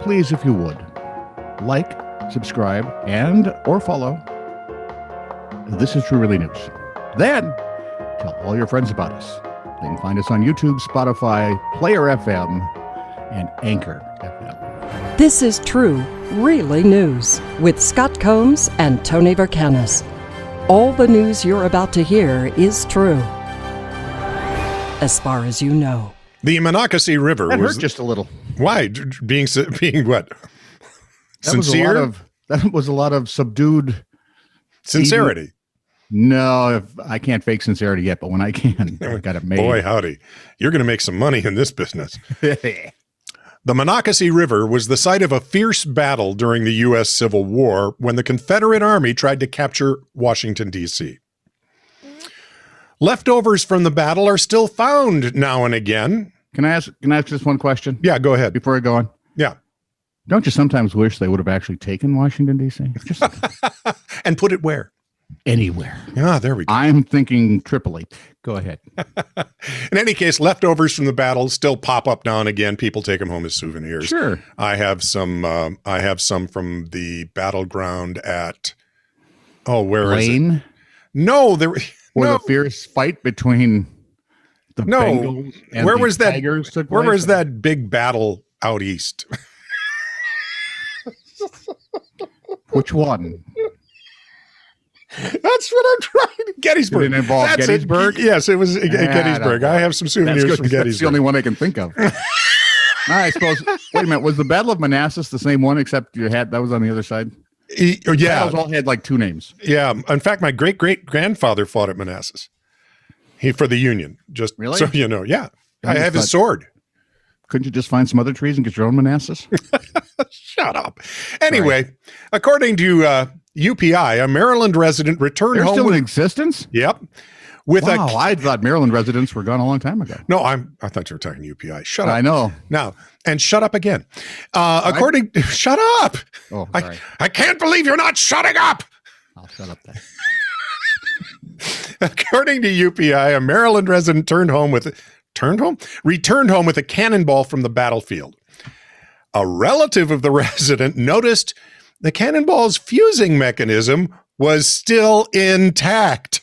please, if you would, like, subscribe, and or follow This Is True Really News. Then tell all your friends about us. They can find us on YouTube, Spotify, Player FM, and Anchor FM. This is True Really News with Scott Combs and Tony Vercanis. All the news you're about to hear is true, as far as you know. The Monocacy River That hurt just a little. Why? Being what? Sincere? That was a lot of subdued sincerity. No, I can't fake sincerity yet, but when I can, I got it made. Boy, howdy. You're going to make some money in this business. The Monocacy River was the site of a fierce battle during the U.S. Civil War when the Confederate Army tried to capture Washington, D.C. Leftovers from the battle are still found now and again. Can I ask just one question? Yeah, go ahead. Before I go on? Yeah. Don't you sometimes wish they would have actually taken Washington, D.C.? Just and put it where? Anywhere. Yeah, there we go. I'm thinking Tripoli. Go ahead. In any case, leftovers from the battle still pop up now and again. People take them home as souvenirs. Sure. I have some from the battleground at, where Lane? is it? No, there the fierce fight between the Bengals and where the was that? Tigers took Where place? was that big battle out east? Which one? That's what I'm trying to. Gettysburg. Did it involve That's Gettysburg? Yes, it was Gettysburg. I have some souvenirs from Gettysburg. That's the only one I can think of. I suppose. Wait a minute. Was the Battle of Manassas the same one, except that was on the other side? Yeah. Battles all had like two names. Yeah. In fact, my great-great-grandfather fought at Manassas. For the Union. Just really? So you know. Yeah. I have his sword. Couldn't you just find some other trees and get your own Manassas? Shut up. Anyway, according to UPI, a Maryland resident returned home. They're still in existence? Yep. I thought Maryland residents were gone a long time ago. No, I thought you were talking UPI. Shut up. I know. Now, and shut up again. Shut up. Oh, sorry. I can't believe you're not shutting up. I'll shut up then. According to UPI, a Maryland resident returned home with a cannonball from the battlefield. A relative of the resident noticed the cannonball's fusing mechanism was still intact,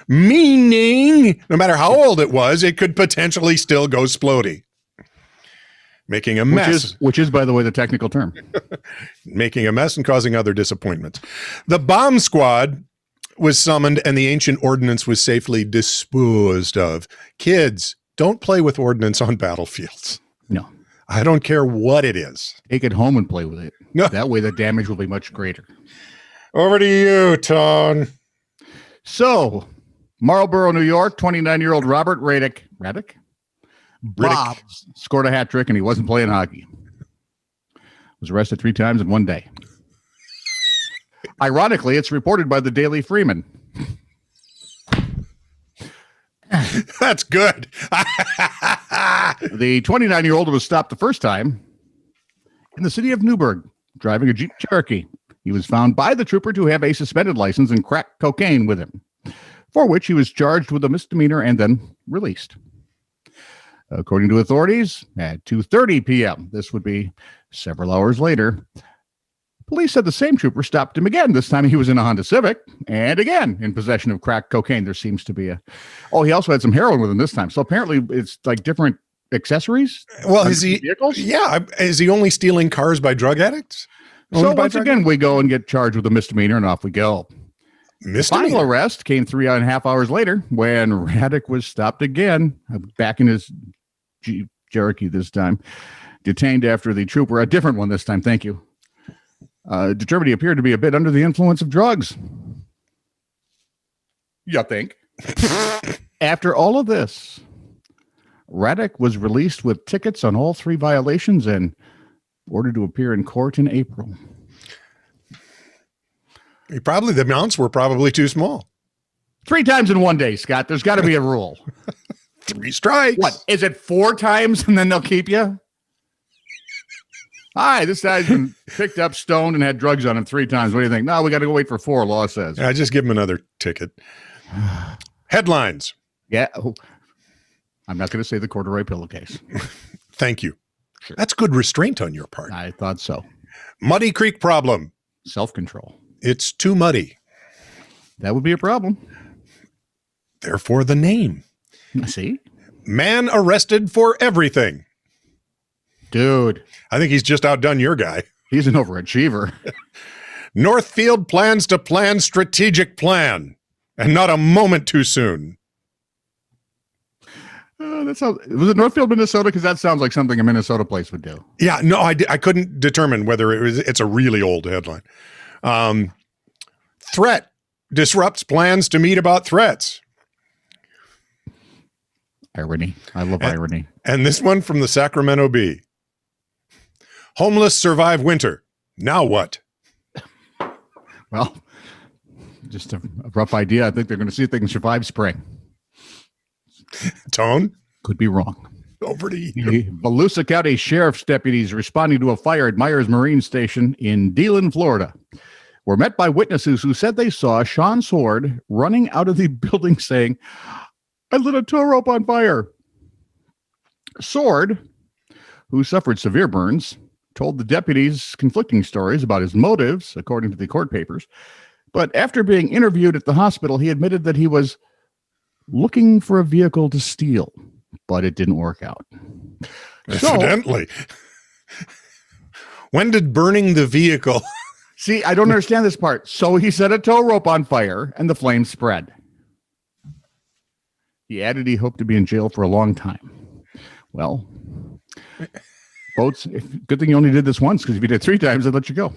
meaning no matter how old it was, it could potentially still go splodey, making a mess. Which is, by the way, the technical term. Making a mess and causing other disappointments. The bomb squad was summoned and the ancient ordnance was safely disposed of. Kids, don't play with ordnance on battlefields. No. I don't care what it is. Take it home and play with it. No. That way the damage will be much greater. Over to you, Tone. So, Marlboro, New York, 29-year-old Robert Raddick Bob scored a hat trick and he wasn't playing hockey. Was arrested 3 times in one day. Ironically, it's reported by the Daily Freeman. That's good. The 29-year-old was stopped the first time in the city of Newburgh, driving a Jeep Cherokee. He was found by the trooper to have a suspended license and crack cocaine with him, for which he was charged with a misdemeanor and then released. According to authorities, at 2:30 p.m., this would be several hours later, police said the same trooper stopped him again. This time he was in a Honda Civic and again in possession of crack cocaine. There seems to be he also had some heroin with him this time. So apparently it's like different accessories. Well, is he vehicles? Yeah. Is he only stealing cars by drug addicts? So once again, we go and get charged with a misdemeanor and off we go. The final arrest came 3.5 hours later when Raddick was stopped again, back in his Jeep Cherokee this time, detained after the trooper, a different one this time, thank you, determined he appeared to be a bit under the influence of drugs. You think? After all of this, Raddick was released with tickets on all 3 violations and ordered to appear in court in April. The amounts were probably too small. 3 times in one day, Scott. There's got to be a rule. 3 strikes. What? Is it 4 times and then they'll keep you? Hi, this guy's been picked up, stoned, and had drugs on him 3 times. What do you think? No, we got to go wait for 4, law says. I just give him another ticket. Headlines. Yeah. I'm not going to say the corduroy pillowcase. Thank you. Sure. That's good restraint on your part. I thought so. Muddy Creek problem. Self-control. It's too muddy. That would be a problem. Therefore, the name. See? Man arrested for everything. Dude. I think he's just outdone your guy. He's an overachiever. Northfield plans to plan strategic plan, and not a moment too soon. Was it Northfield, Minnesota? Because that sounds like something a Minnesota place would do. Yeah, no, I couldn't determine whether it's a really old headline. Threat disrupts plans to meet about threats. Irony. I love irony. And this one from the Sacramento Bee. Homeless survive winter. Now what? Well, just a rough idea. I think they're going to see if they can survive spring. Tone? Could be wrong. Over to you. The Volusia County Sheriff's deputies responding to a fire at Myers Marine Station in Deland, Florida, were met by witnesses who said they saw Sean Sword running out of the building saying, "I lit a tow rope on fire." Sword, who suffered severe burns, told the deputies conflicting stories about his motives, according to the court papers. But after being interviewed at the hospital, he admitted that he was looking for a vehicle to steal, but it didn't work out. Evidently. When did burning the vehicle? See, I don't understand this part. So he set a tow rope on fire and the flames spread. He added he hoped to be in jail for a long time. Well, boats, good thing you only did this once, because if you did 3 times, they'd let you go.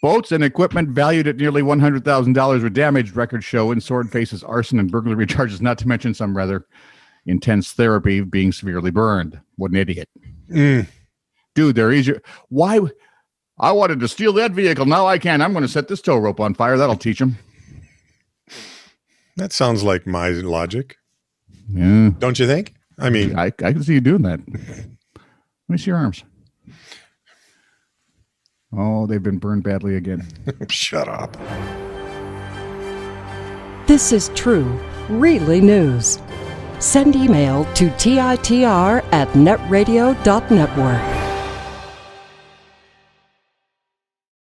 Boats and equipment valued at nearly $100,000 were damaged, records show, and Sword faces arson and burglary charges, not to mention some rather intense therapy, being severely burned. What an idiot. Dude, they're easier. Why? I wanted to steal that vehicle. Now I can. I'm going to set this tow rope on fire. That'll teach him. That sounds like my logic. Yeah. Don't you think? I mean, I can see you doing that. Let me see your arms. Oh, they've been burned badly again. Shut up. This is true, really news. Send email to TiTR@netradio.network.